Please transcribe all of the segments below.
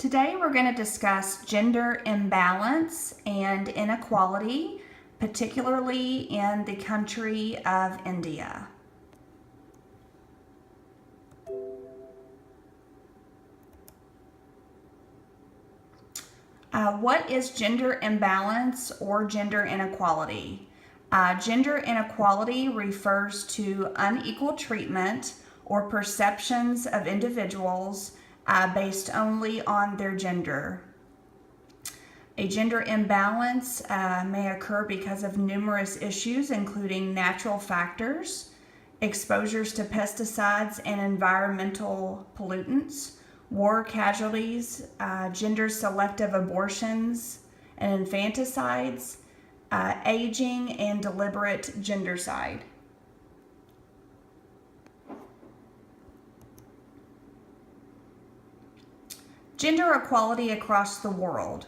Today we're going to discuss gender imbalance and inequality, particularly in the country of India. What is gender imbalance or gender inequality? Gender inequality refers to unequal treatment or perceptions of individuals based only on their gender. A gender imbalance may occur because of numerous issues, including natural factors, exposures to pesticides and environmental pollutants, war casualties, gender-selective abortions and infanticides, aging, and deliberate gendercide. Gender equality across the world.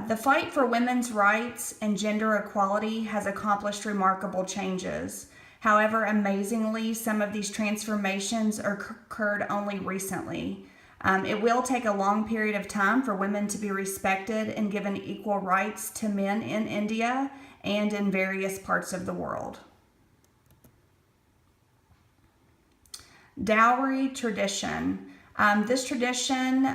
The fight for women's rights and gender equality has accomplished remarkable changes. However, amazingly, some of these transformations occurred only recently. It will take a long period of time for women to be respected and given equal rights to men in India and in various parts of the world. Dowry tradition. This tradition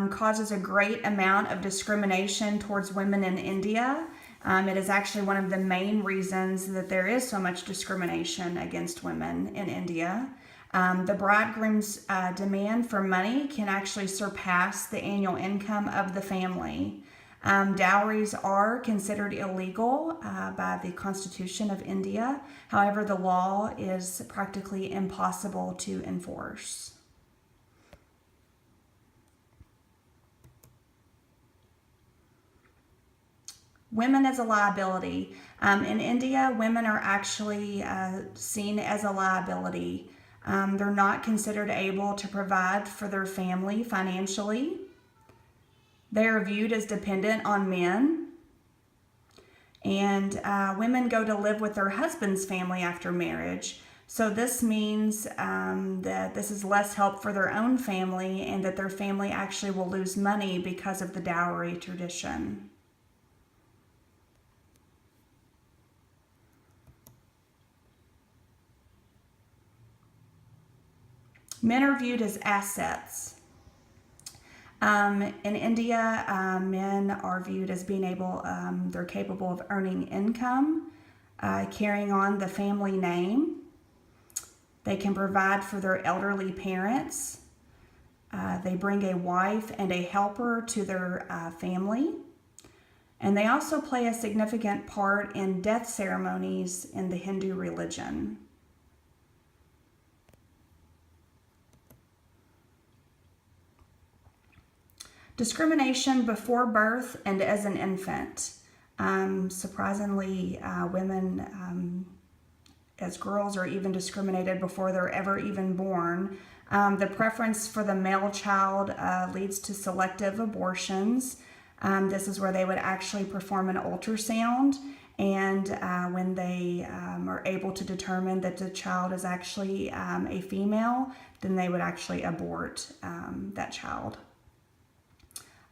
causes a great amount of discrimination towards women in India. It is actually one of the main reasons that there is so much discrimination against women in India. The bridegroom's demand for money can actually surpass the annual income of the family. Dowries are considered illegal by the Constitution of India. However, the law is practically impossible to enforce. Women as a liability. In India, women are actually seen as a liability. They're not considered able to provide for their family financially. They are viewed as dependent on men. And women go to live with their husband's family after marriage. So this means that this is less help for their own family and that their family actually will lose money because of the dowry tradition. Men are viewed as assets. In India, men are viewed as being they're capable of earning income, carrying on the family name. They can provide for their elderly parents. They bring a wife and a helper to their family. And they also play a significant part in death ceremonies in the Hindu religion. Discrimination before birth and as an infant. Surprisingly, women as girls are even discriminated before they're ever even born. The preference for the male child leads to selective abortions. This is where they would actually perform an ultrasound, and when they are able to determine that the child is actually a female, then they would actually abort that child.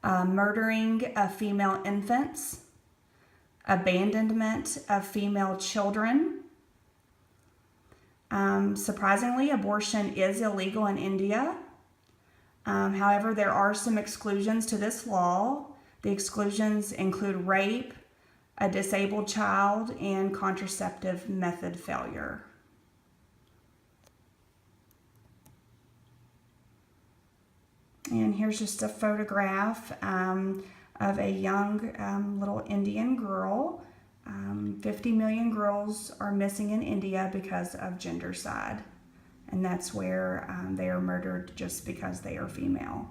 Murdering of female infants, abandonment of female children. Surprisingly, abortion is illegal in India. However, there are some exclusions to this law. The exclusions include rape, a disabled child, and contraceptive method failure. And here's just a photograph of a young little Indian girl. 50 million girls are missing in India because of gendercide. And that's where they are murdered just because they are female.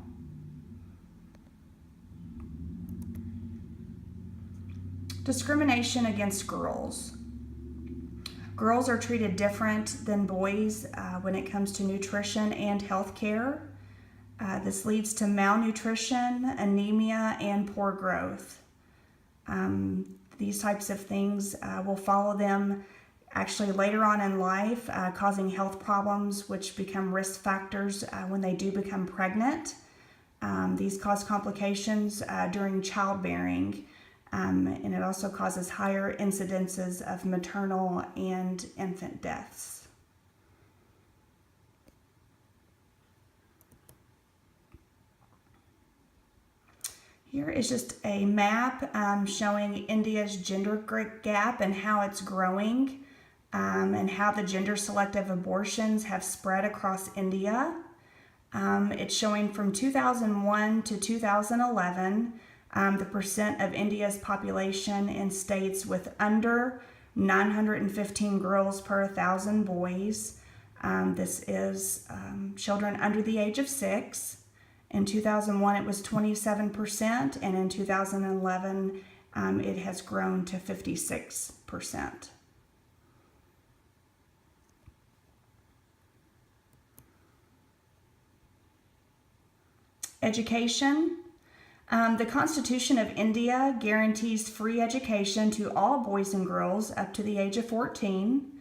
Discrimination against girls. Girls are treated different than boys when it comes to nutrition and health care. This leads to malnutrition, anemia, and poor growth. These types of things will follow them actually later on in life, causing health problems which become risk factors when they do become pregnant. These cause complications during childbearing, and it also causes higher incidences of maternal and infant deaths. Here is just a map showing India's gender gap and how it's growing, and how the gender selective abortions have spread across India. It's showing from 2001 to 2011, the percent of India's population in states with under 915 girls per 1,000 boys. This is children under the age of 6. In 2001, it was 27%, and in 2011, it has grown to 56%. Education. The Constitution of India guarantees free education to all boys and girls up to the age of 14.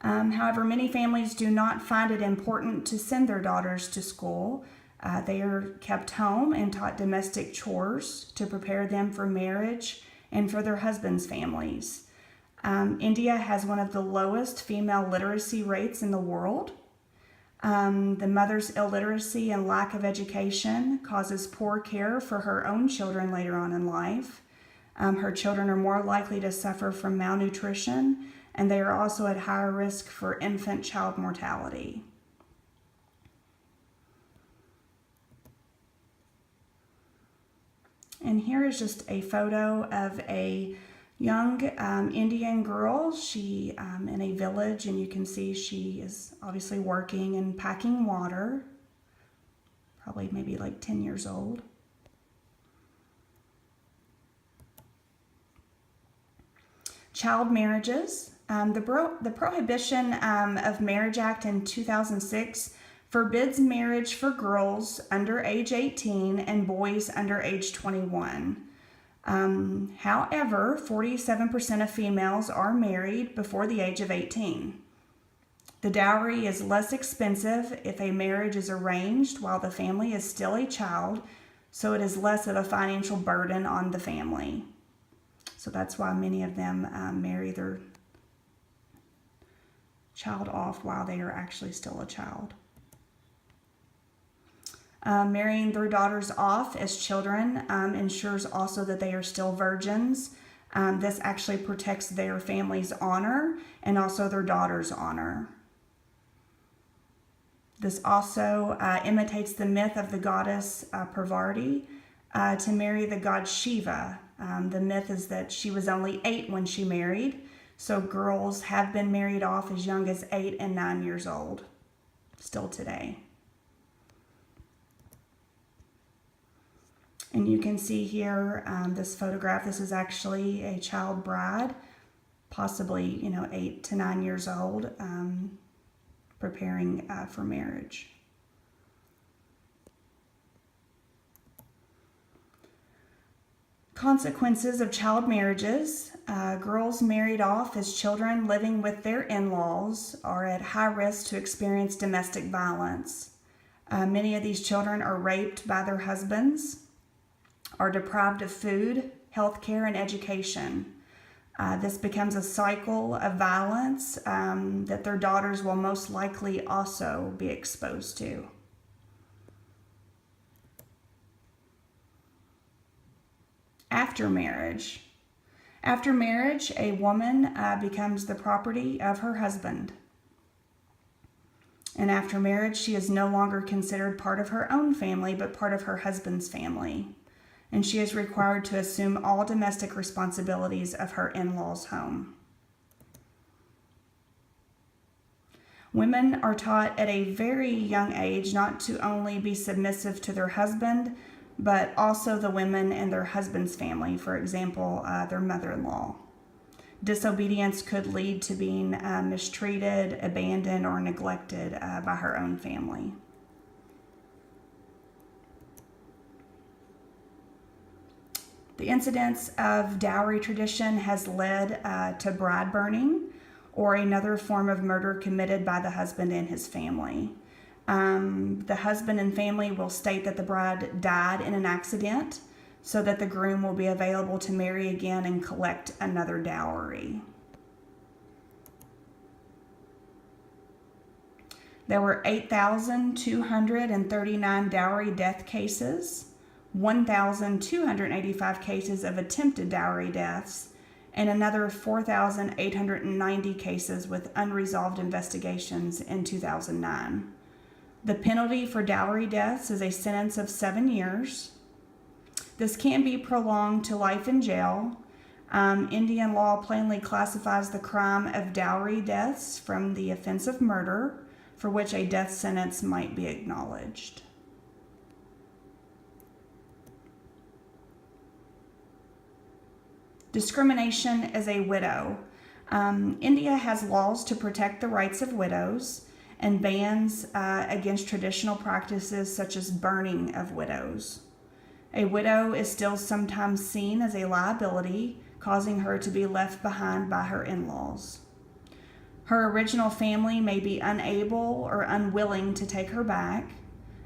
However, many families do not find it important to send their daughters to school. They are kept home and taught domestic chores to prepare them for marriage and for their husbands' families. India has one of the lowest female literacy rates in the world. The mother's illiteracy and lack of education causes poor care for her own children later on in life. Her children are more likely to suffer from malnutrition, and they are also at higher risk for infant child mortality. And here is just a photo of a young Indian girl. She in a village, and you can see she is obviously working and packing water, probably maybe like 10 years old. Child marriages. The Prohibition of Marriage Act in 2006 forbids marriage for girls under age 18 and boys under age 21. However, 47% of females are married before the age of 18. The dowry is less expensive if a marriage is arranged while the family is still a child, so it is less of a financial burden on the family. So that's why many of them marry their child off while they are actually still a child. Marrying their daughters off as children ensures also that they are still virgins. This actually protects their family's honor and also their daughter's honor. This also imitates the myth of the goddess Parvati to marry the god Shiva. The myth is that she was only 8 when she married, so girls have been married off as young as 8 and 9 years old, still today. And you can see here this photograph. This is actually a child bride, possibly 8 to 9 years old, preparing for marriage. Consequences of child marriages. Girls married off as children living with their in-laws are at high risk to experience domestic violence. Many of these children are raped by their husbands, are deprived of food, health care, and education. This becomes a cycle of violence that their daughters will most likely also be exposed to. After marriage. After marriage, a woman becomes the property of her husband. And after marriage, she is no longer considered part of her own family, but part of her husband's family. And she is required to assume all domestic responsibilities of her in-laws' home. Women are taught at a very young age not to only be submissive to their husband, but also the women in their husband's family, for example, their mother-in-law. Disobedience could lead to being mistreated, abandoned, or neglected by her own family. The incidence of dowry tradition has led to bride burning, or another form of murder committed by the husband and his family. The husband and family will state that the bride died in an accident so that the groom will be available to marry again and collect another dowry. There were 8,239 dowry death cases, 1,285 cases of attempted dowry deaths, and another 4,890 cases with unresolved investigations in 2009. The penalty for dowry deaths is a sentence of 7 years. This can be prolonged to life in jail. Indian law plainly classifies the crime of dowry deaths from the offense of murder, for which a death sentence might be acknowledged. Discrimination as a widow. India has laws to protect the rights of widows and bans against traditional practices such as burning of widows. A widow is still sometimes seen as a liability, causing her to be left behind by her in-laws. Her original family may be unable or unwilling to take her back,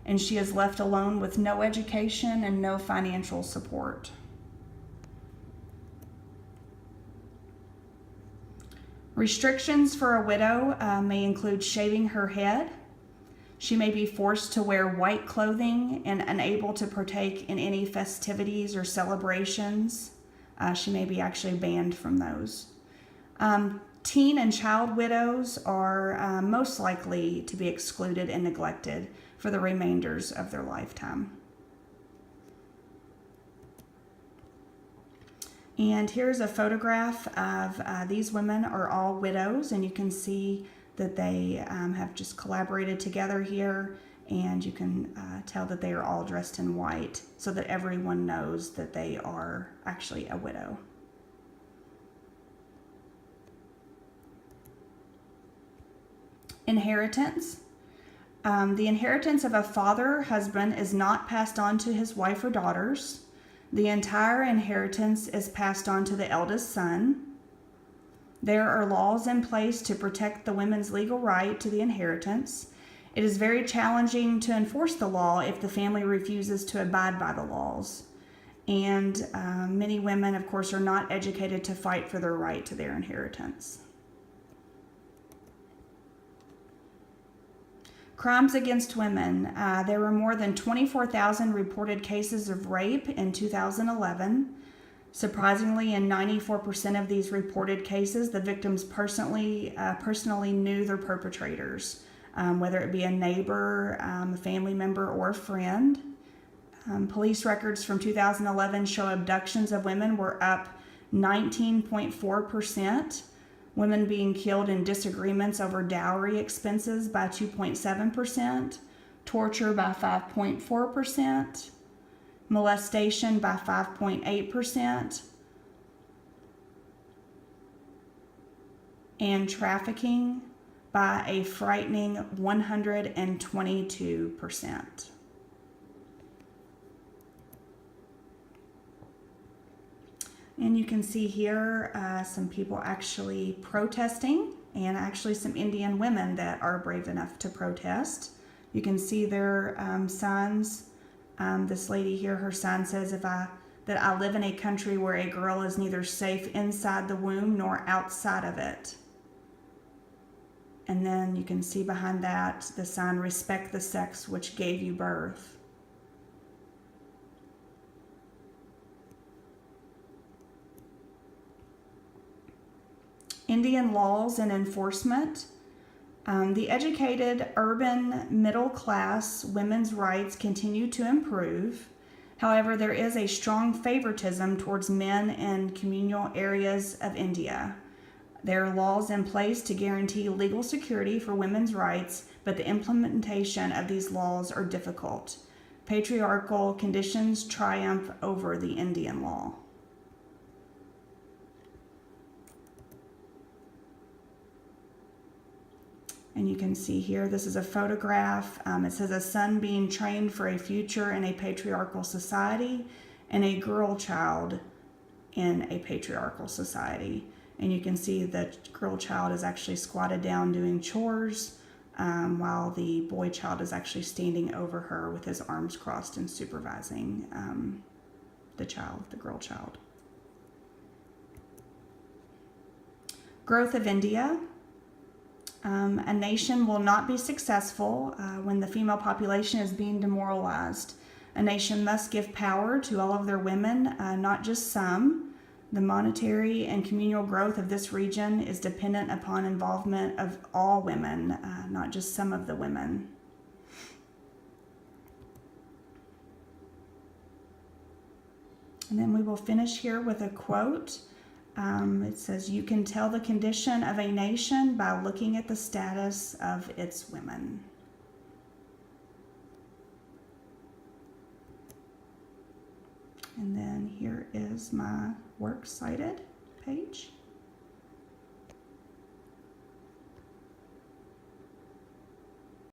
and she is left alone with no education and no financial support. Restrictions for a widow may include shaving her head. She may be forced to wear white clothing and unable to partake in any festivities or celebrations. She may be actually banned from those. Teen and child widows are most likely to be excluded and neglected for the remainders of their lifetime. And here's a photograph of these women are all widows, and you can see that they have just collaborated together here, and you can tell that they are all dressed in white so that everyone knows that they are actually a widow. Inheritance. The inheritance of a father or husband is not passed on to his wife or daughters. The entire inheritance is passed on to the eldest son. There are laws in place to protect the women's legal right to the inheritance. It is very challenging to enforce the law if the family refuses to abide by the laws. And many women, of course, are not educated to fight for their right to their inheritance. Crimes against women. There were more than 24,000 reported cases of rape in 2011. Surprisingly, in 94% of these reported cases, the victims personally knew their perpetrators, whether it be a neighbor, a family member, or a friend. Police records from 2011 show abductions of women were up 19.4%. Women being killed in disagreements over dowry expenses by 2.7%, torture by 5.4%, molestation by 5.8%, and trafficking by a frightening 122%. And you can see here some people actually protesting, and actually some Indian women that are brave enough to protest. You can see their signs. This lady here, her sign says, that I live in a country where a girl is neither safe inside the womb nor outside of it. And then you can see behind that the sign, respect the sex which gave you birth. Indian laws and enforcement. The educated, urban, middle class women's rights continue to improve. However, there is a strong favoritism towards men in communal areas of India. There are laws in place to guarantee legal security for women's rights, but the implementation of these laws are difficult. Patriarchal conditions triumph over the Indian law. And you can see here, this is a photograph. It says a son being trained for a future in a patriarchal society and a girl child in a patriarchal society. And you can see that girl child is actually squatted down doing chores while the boy child is actually standing over her with his arms crossed and supervising the girl child. Growth of India. A nation will not be successful when the female population is being demoralized. A nation must give power to all of their women, not just some. The monetary and communal growth of this region is dependent upon involvement of all women, not just some of the women. And then we will finish here with a quote. It says, "You can tell the condition of a nation by looking at the status of its women." And then here is my works cited page.